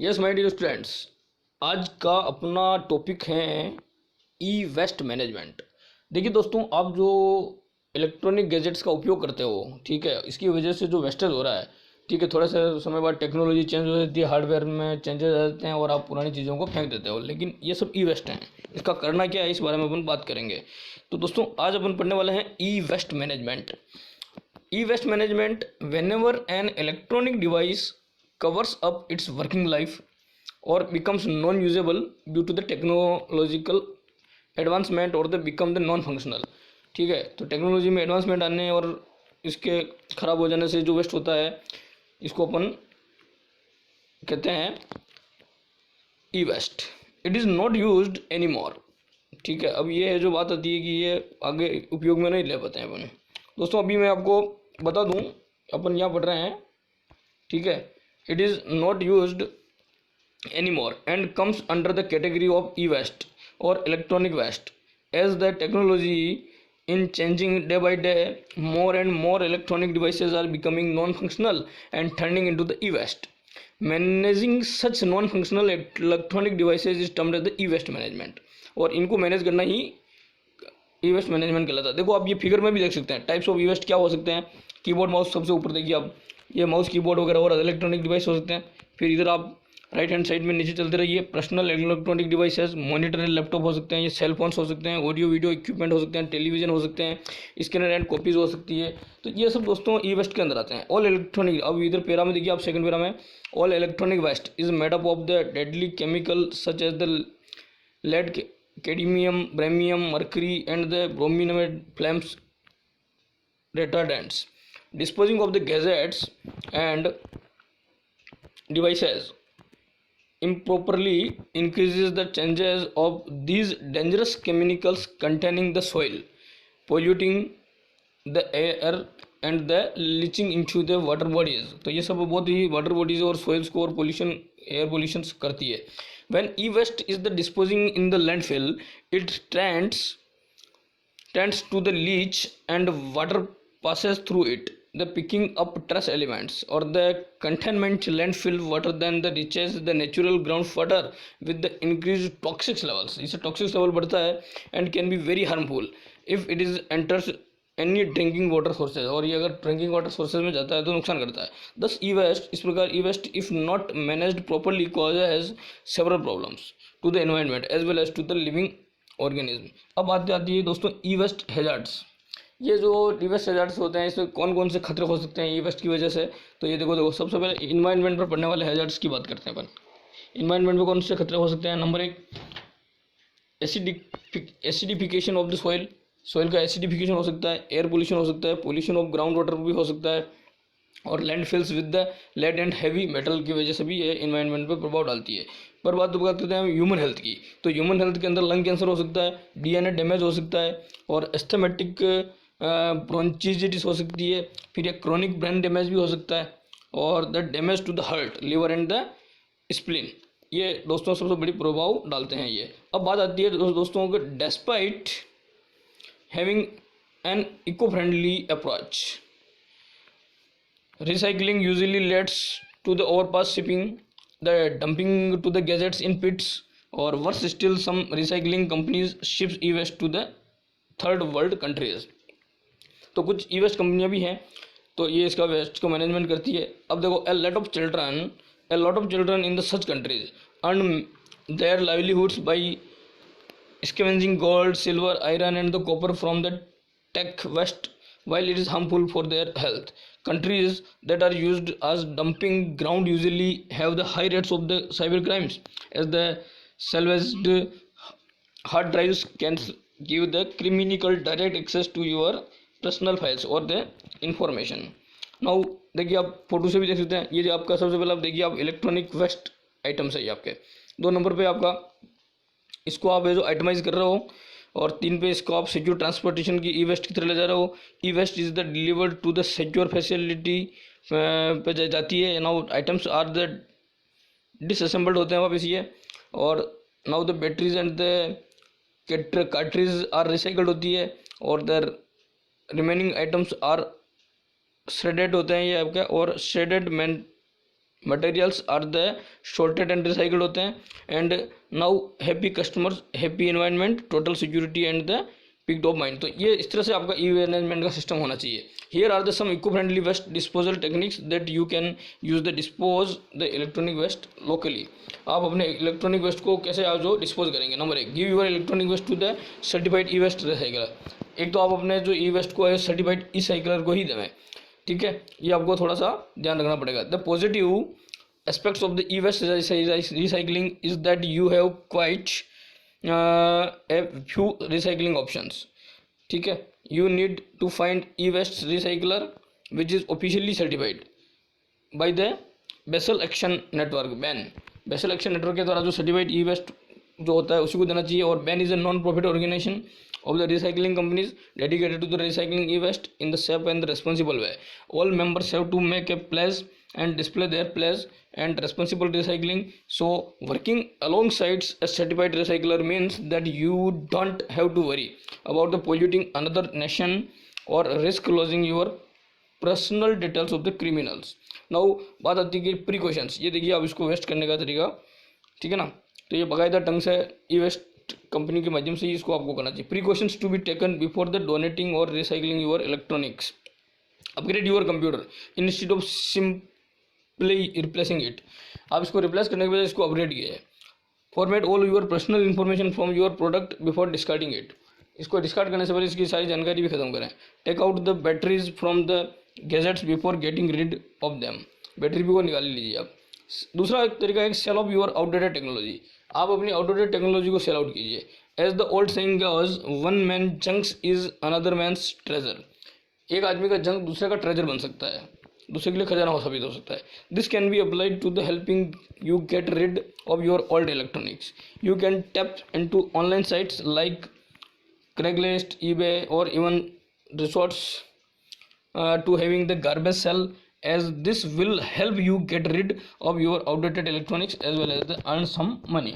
Yes my dear students, आज का अपना टॉपिक है ई वेस्ट मैनेजमेंट। देखिए दोस्तों, आप जो इलेक्ट्रॉनिक गैजेट्स का उपयोग करते हो, ठीक है, इसकी वजह से जो वेस्टेज हो रहा है, ठीक है, थोड़ा सा समय बाद टेक्नोलॉजी चेंज हो जाती है, हार्डवेयर में चेंजेस आ जाते हैं और आप पुरानी चीज़ों को फेंक देते हो, लेकिन ये सब ई वेस्ट हैं। इसका करना क्या है, इस बारे में अपन बात करेंगे। तो दोस्तों, आज अपन पढ़ने वाले हैं e waste management. E-waste management: whenever an electronic device covers up its working life or becomes non-usable due to the technological advancement or they become the non-functional। ठीक है, तो टेक्नोलॉजी में एडवांसमेंट आने और इसके ख़राब हो जाने से जो वेस्ट होता है, इसको अपन कहते हैं e waste. It is not used any more. ठीक है, अब ये है जो बात आती है कि ये आगे उपयोग में नहीं ले पाते हैं अपन। दोस्तों, अभी मैं आपको बता दूं, अपन यहाँ पढ़ रहे हैं, ठीक है, it is not used any more and comes under the category of e waste और electronic waste as the technology in changing day by day more and more electronic devices are becoming non-functional and turning into the e-waste. Managing such non-functional electronic devices is termed as the e-waste management। और इनको manage करना ही ई waste management कहलाता है। देखो, आप ये figure में भी देख सकते हैं टाइप्स ऑफ ई वेस्ट क्या हो सकते हैं। कीबोर्ड माउस सबसे ऊपर देखिए आप, ये माउस कीबोर्ड वगैरह और इलेक्ट्रॉनिक डिवाइस हो सकते हैं। फिर इधर आप राइट हैंड साइड में नीचे चलते रहिए, personal electronic devices, monitor and laptop हो सकते हैं, ये सेल फोन्स हो सकते हैं, ऑडियो वीडियो इक्विपमेंट हो सकते हैं, टेलीविजन हो सकते हैं, स्कैनर एंड कॉपीज हो सकती है। तो ये सब दोस्तों ई वेस्ट के अंदर आते हैं। ऑल इलेक्ट्रॉनिक, अब इधर पैरा में देखिए आप, सेकंड पैरा में, all electronic waste is made up of the deadly chemical such as the lead, cadmium, barium, mercury, and the brominated flames retardants. Disposing of the gadgets and devices improperly increases the chances of these dangerous chemicals containing the soil, polluting the air and the leaching into the water bodies। तो ये सब बहुत ही water bodies और soils को और pollution, air pollution करती है। When e-waste is the disposing in the landfill, it tends to the leach and water passes through it, the picking up trace elements or the containment landfill water then the reaches the natural ground water with the increased toxic levels। इससे toxic level बढ़ता है and can be very harmful if it is enters any drinking water sources, और ये अगर drinking water sources में जाता है तो नुकसान करता है। दस ई वेस्ट, इस प्रकार e waste if not managed properly causes several problems to the environment as well as to the living organism. अब बात आती है दोस्तों ई वेस्ट हैजार्ड्स। ये जो ई वेस्ट हैजार्ड्स होते हैं, इसमें कौन कौन से खतरे हो सकते हैं ई वेस्ट की वजह से। तो ये देखो, सबसे पहले इन्वायरमेंट पर पड़ने वाले हैजार्ड्स की बात करते हैं अपन। इन्वायरमेंट में कौन से खतरे हो सकते हैं? नंबर एक, acidification of the soil, soil का एसिडिफिकेशन हो सकता है, एयर पोल्यूशन हो सकता है, पोल्यूशन ऑफ ग्राउंड वाटर भी हो सकता है, और landfills with the lead and heavy metal की वजह से भी ये इन्वायरमेंट पर प्रभाव डालती है। पर बात करते हैं ह्यूमन हेल्थ की, तो ह्यूमन हेल्थ के अंदर लंग कैंसर हो सकता है, डीएनए डैमेज हो सकता है, और एस्थमेटिक ब्रोंचिटिस हो सकती है, फिर ये क्रोनिक ब्रेन डैमेज भी हो सकता है, और the damage to the heart, liver and the spleen. ये दोस्तों सबसे बड़ी प्रभाव डालते हैं ये। अब बात आती है दोस्तों को, despite having an eco-friendly approach, recycling usually leads to the overpass shipping, the dumping to the gadgets in pits, or worse still some recycling companies ships e-waste to the third world countries। तो कुछ e-waste कंपनियां भी हैं, तो ये इसका waste को management करती है। अब देखो, a lot of children in the such countries earn their livelihoods by scavenging gold, silver, iron and the copper from the tech waste, while it is harmful for their health। Countries that are used as dumping ground usually have the high rates of the cyber crimes, as the salvaged hard drives can give the criminal direct access to your personal files or the information। now देखिए, आप photo से भी देख सकते हैं, ये जो आपका सबसे पहले आप देखिए, आप इलेक्ट्रॉनिक वेस्ट आइटम्स है ये आपके। 2 नंबर पे आपका, इसको आप जो आइटमाइज कर रहे हो, और 3 पे इसको आप सिक्योर ट्रांसपोर्टेशन की ई वेस्ट की तरह ले जा रहे हो। E waste is the delivered to the secure facility पे जाती है। Now items are the disassembled होते हैं वापस ये, और now the batteries and the cartridge are recycled होती है, और the remaining items are shredded होते हैं ये आपके, और shredded materials are the sorted and recycled होते हैं। And now happy customers, happy environment, total security and the peace of mind. तो ये इस तरह से आपका ई मैनेजमेंट का सिस्टम होना चाहिए। Here are the some eco friendly waste disposal techniques that you can use the dispose the electronic waste locally. आप अपने इलेक्ट्रॉनिक वेस्ट को कैसे आप जो डिस्पोज करेंगे। Number 1, give your electronic waste to the certified e waste recycler. एक तो आप अपने जो ई वेस्ट को है सर्टिफाइड ई साइकलर को ही देवें, ठीक है, ये आपको थोड़ा सा ध्यान रखना पड़ेगा। The positive aspects of the e-waste recycling is that you have quite a few recycling options, ठीक है। you need to find e-waste recycler which is officially certified by the Basel Action Network, BAN. Basel Action Network के द्वारा जो certified e waste जो होता है उसी को देना चाहिए। और ban is a non-profit organization of the recycling companies dedicated to the recycling e-waste in the safe and the responsible way. All members have to make a pledge and display their pledge and responsible recycling. So working alongside a certified recycler means that you don't have to worry about the polluting another nation or risk losing your personal details of the criminals. Now बात आती है कि precautions. ये देखिए आप इसको waste करने का तरीका, ठीक है ना। तो ये बाकायदा ढंग से ई वेस्ट कंपनी के माध्यम से ही इसको आपको करना चाहिए। Precautions to be taken before the donating और recycling your electronics. Upgrade your computer instead of simply replacing it. आप इसको रिप्लेस करने के बजाय इसको अपग्रेड किया है। Format all your personal information from your product before discarding it. इसको डिस्कार्ड करने से पहले इसकी सारी जानकारी भी खत्म करें। Take out the batteries from the gadgets before getting rid of them. Battery भी को निकाल लीजिए आप। दूसरा तरीका है sell of your outdated technology. आप अपनी आउटडेटेड टेक्नोलॉजी को सेल आउट कीजिए। As the old saying goes, one man junks is another mains treasure. एक आदमी का जंक दूसरे का ट्रेजर बन सकता है, दूसरे के लिए खजाना हो साबित हो सकता है। This can be applied to the helping you get rid of your old electronics. You can tap into online sites like Craigslist, eBay, or even resorts to having the garbage sale, as this will help you get rid of your outdated electronics as well as earn some money.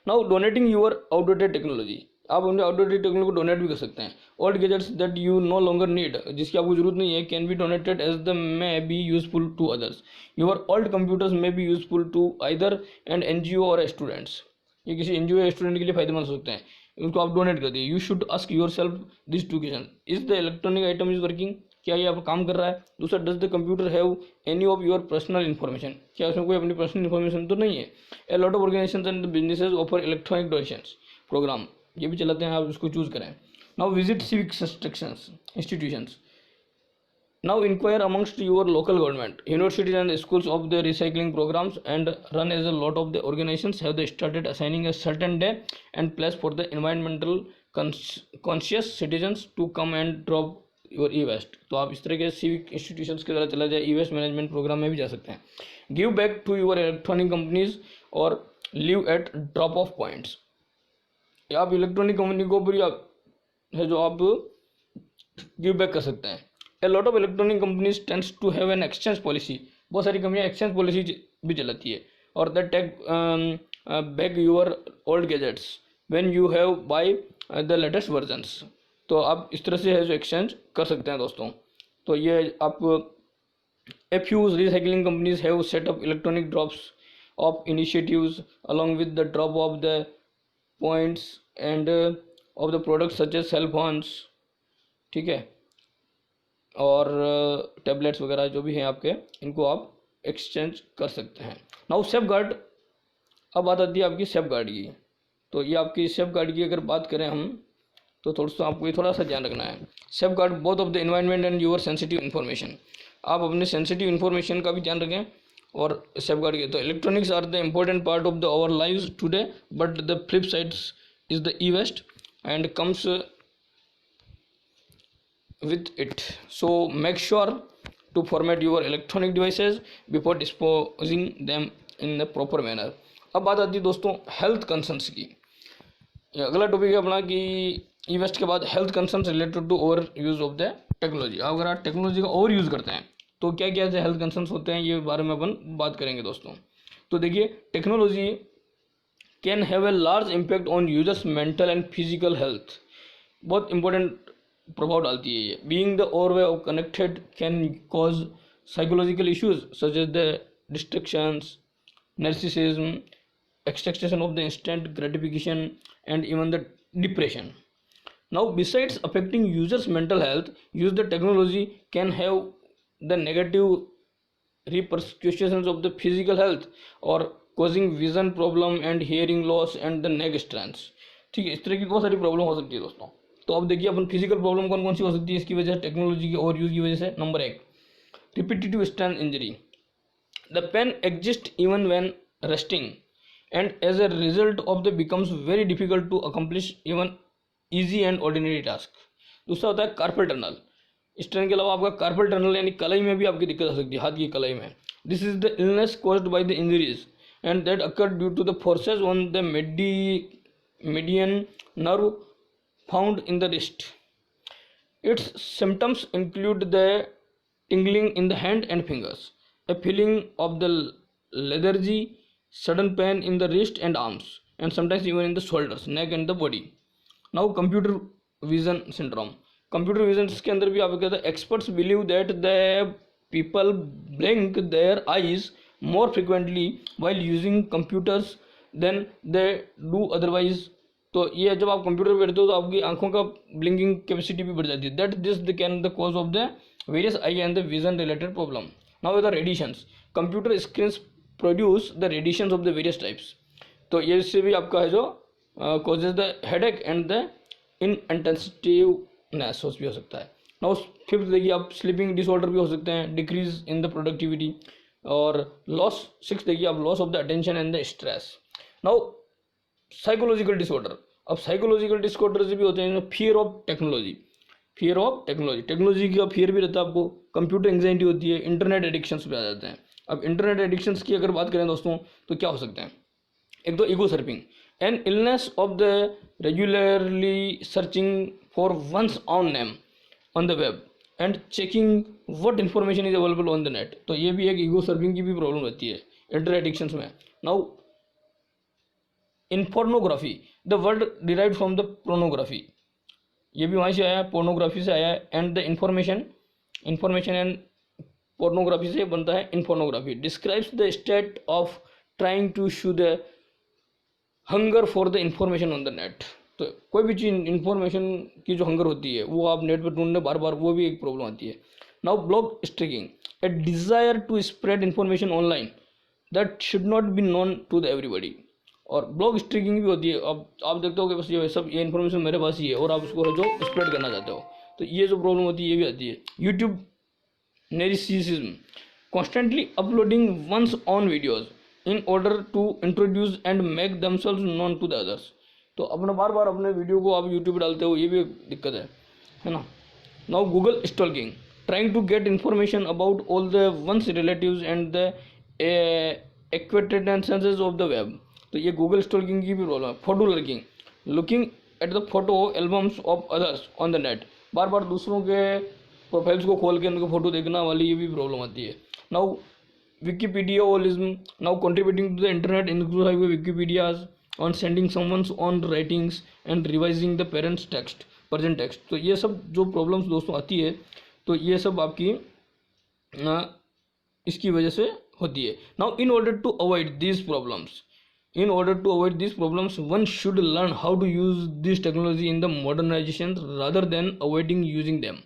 Now donating your outdated technology. आप अपने outdated technology को donate भी कर सकते हैं। Old gadgets that you no longer need, जिसकी आपको जरूरत नहीं है, can be donated as the may be useful to others. Your old computers may be useful to either and NGO और स्टूडेंट्स। ये किसी NGO या स्टूडेंट के लिए फायदेमंद हो सकते हैं, उनको आप डोनेट कर दिए। You should ask your self this to question. Is the electronic item is working, क्या ये आप काम कर रहा है। दूसरा, does the computer have any of your personal information, क्या उसमें कोई अपनी पर्सनल इन्फॉर्मेशन तो नहीं है। A lot of organisations and businesses offer electronic donations program, ये भी चलाते हैं, आप इसको चूज करें। Now visit civic institutions. Now inquire amongst your local government, universities and schools of the recycling programs, and run as a lot of the organizations have they started assigning a certain day and place for the environmental conscious citizens to come and drop your e-waste. तो आप इस तरह के civic institutions के द्वारा चला जाए e-waste management program में भी जा सकते हैं। Give back to your electronic companies or leave at drop off points. आप इलेक्ट्रॉनिक कंपनी को भी है जो आप गिव बैक कर सकते हैं। A lot of electronic companies tends to have an exchange policy. बहुत सारी कंपनियां एक्सचेंज पॉलिसी भी चलाती है। और the take back your old gadgets when you have buy the latest versions. तो आप इस तरह से है जो एक्सचेंज कर सकते हैं दोस्तों। तो ये आप a few recycling companies have set up electronic drops of initiatives along with the drop of the points and of the products such as cell phones, ठीक है, और टैबलेट्स वगैरह जो भी हैं आपके, इनको आप एक्सचेंज कर सकते हैं। Now safe guard. अब बात आती है आपकी सेफ गार्ड की। तो ये आपकी सेफ गार्ड की अगर बात करें हम, तो आपको ये थोड़ा सा ध्यान रखना है। Safe guard both of the environment and your sensitive information. आप अपने सेंसिटिव इन्फॉर्मेशन का भी ध्यान रखें और सेफ गार्ड के। तो electronics are the important part of the our lives today, but the flip sides is the e waste and comes with it. So make sure to format your electronic devices before disposing them in the proper manner. अब बात आती है दोस्तों health concerns की। अगला topic है अपना कि ई वेस्ट के बाद health concerns related to over use of the technology. अगर आप टेक्नोलॉजी का ओवर यूज़ करते हैं तो क्या क्या हेल्थ कंसर्न्स होते हैं, ये बारे में अपन बात करेंगे दोस्तों। तो देखिए, technology can have a large impact on users mental and physical health. बहुत इंपॉर्टेंट प्रभाव डालती है ये। Being the always of connected can cause psychological issues such as the distractions, narcissism, expectation of the instant gratification, and even the depression. Now, besides affecting users' mental health, use the technology can have the negative repercussions of the physical health or causing vision problem and hearing loss and the neck strains. ठीक है, इस तरह की बहुत सारी problem हो सकती है दोस्तों। तो अब देखिए अपन फिजिकल प्रॉब्लम कौन कौन सी हो सकती है इसकी वजह से, टेक्नोलॉजी के ओवर यूज की वजह से। Number 1, repetitive strain injury. The pain exist even when resting and as a result of the becomes very difficult to accomplish even easy and ordinary task। दूसरा होता है कार्पल टनल। स्ट्रेन के अलावा आपका carpal tunnel यानी कलाई में भी आपकी दिक्कत आ सकती है, हाथ की कलाई में। This is the illness caused by the injuries and that occur due to the forces on the median nerve found in the wrist। Its symptoms include the tingling in the hand and fingers, a feeling of the lethargy, sudden pain in the wrist and arms, and sometimes even in the shoulders, neck and the body। Now computer vision syndrome। computer vision के अंदर भी आपको कहता है experts believe that the people blink their eyes more frequently while using computers than they do otherwise। तो ये जब आप कंप्यूटर पर बैठते हो तो आपकी आंखों का ब्लिंकिंग कैपेसिटी भी बढ़ जाती है। That this the can the cause of the various eye and the vision related problem. Now the radiations. Computer screens produce the radiations of the various types. तो ये इससे भी आपका है जो causes the headache and the inattentiveness भी हो सकता है। नाउ फिफ्थ देखिए आप स्लीपिंग डिसऑर्डर भी हो सकते हैं, डिक्रीज इन द प्रोडक्टिविटी और लॉस। सिक्स देखिए आप loss of the attention and the stress. Now psychological disorder. अब साइकोलॉजिकल डिसऑर्डर भी होते हैं fear of technology. Fear of technology, technology का फियर भी रहता है आपको। कंप्यूटर एंग्जाइटी होती है, इंटरनेट एडिक्शंस पे आ जाते हैं। अब इंटरनेट एडिक्शंस की अगर बात करें दोस्तों तो क्या हो सकते हैं। एक तो ego surfing, an illness of the regularly searching for one's on name on the web and checking what information is available on the net. तो ये भी एक ईगो सर्फिंग की भी प्रॉब्लम रहती है इंटरनेट एडिक्शंस में। Now in pornography, the word derived from the pornography, ये भी वहीं से आया है, पोर्नोग्राफी से आया है। And the information and pornography से बनता है infornography. Describes the state of trying to show the hunger for the information on the net. तो कोई भी चीज़ इन्फॉर्मेशन की जो हंगर होती है वो आप नेट पर ढूंढने बार बार, वो भी एक प्रॉब्लम आती है। Now blog streaking, a desire to spread information online that should not be known to the everybody. और ब्लॉग स्ट्रीकिंग भी होती है। अब आप देखते हो कि बस ये सब ये इन्फॉर्मेशन मेरे पास ही है और आप उसको जो स्प्रेड करना चाहते हो, तो ये जो प्रॉब्लम होती है ये भी आती है। YouTube narcissism, constantly uploading one's own videos in order to introduce and make themselves known to the others। तो अपना बार बार अपने वीडियो को आप यूट्यूब पर डालते हो, ये भी एक दिक्कत है ना। Now Google stalking, trying to get information about all the ones relatives and the acquaintances of the web. तो ये गूगल स्टॉकिंग की भी प्रॉब्लम है। Photo lurking, looking at the photo albums of others on the net, बार बार दूसरों के profiles को खोल के उनको फोटो देखना वाली ये भी प्रॉब्लम आती है। Now wikipediholism, now contributing to the internet include Wikipedias on sending someone's on writings and revising the parents text present text. तो ये सब जो प्रॉब्लम्स दोस्तों आती है तो ये सब आपकी इसकी वजह से होती है। Now in order to avoid this problems one should learn how to use this technology in the modernization rather than avoiding using them।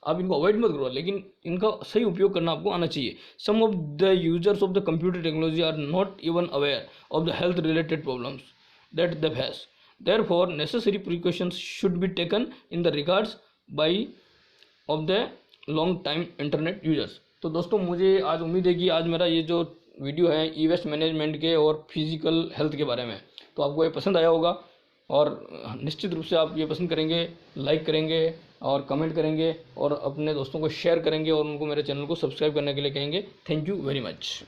आप इनको अवॉइड मत करो, लेकिन इनका सही उपयोग करना आपको आना चाहिए। Some of the users of the computer technology are not even aware of the health related problems that they face, therefore necessary precautions should be taken in the regards by of the long time internet users. तो दोस्तों मुझे आज उम्मीद है कि आज मेरा ये जो वीडियो है ई वेस्ट मैनेजमेंट के और फिजिकल हेल्थ के बारे में, तो आपको ये पसंद आया होगा और निश्चित रूप से आप ये पसंद करेंगे, लाइक करेंगे और कमेंट करेंगे और अपने दोस्तों को शेयर करेंगे और उनको मेरे चैनल को सब्सक्राइब करने के लिए कहेंगे। Thank you very much.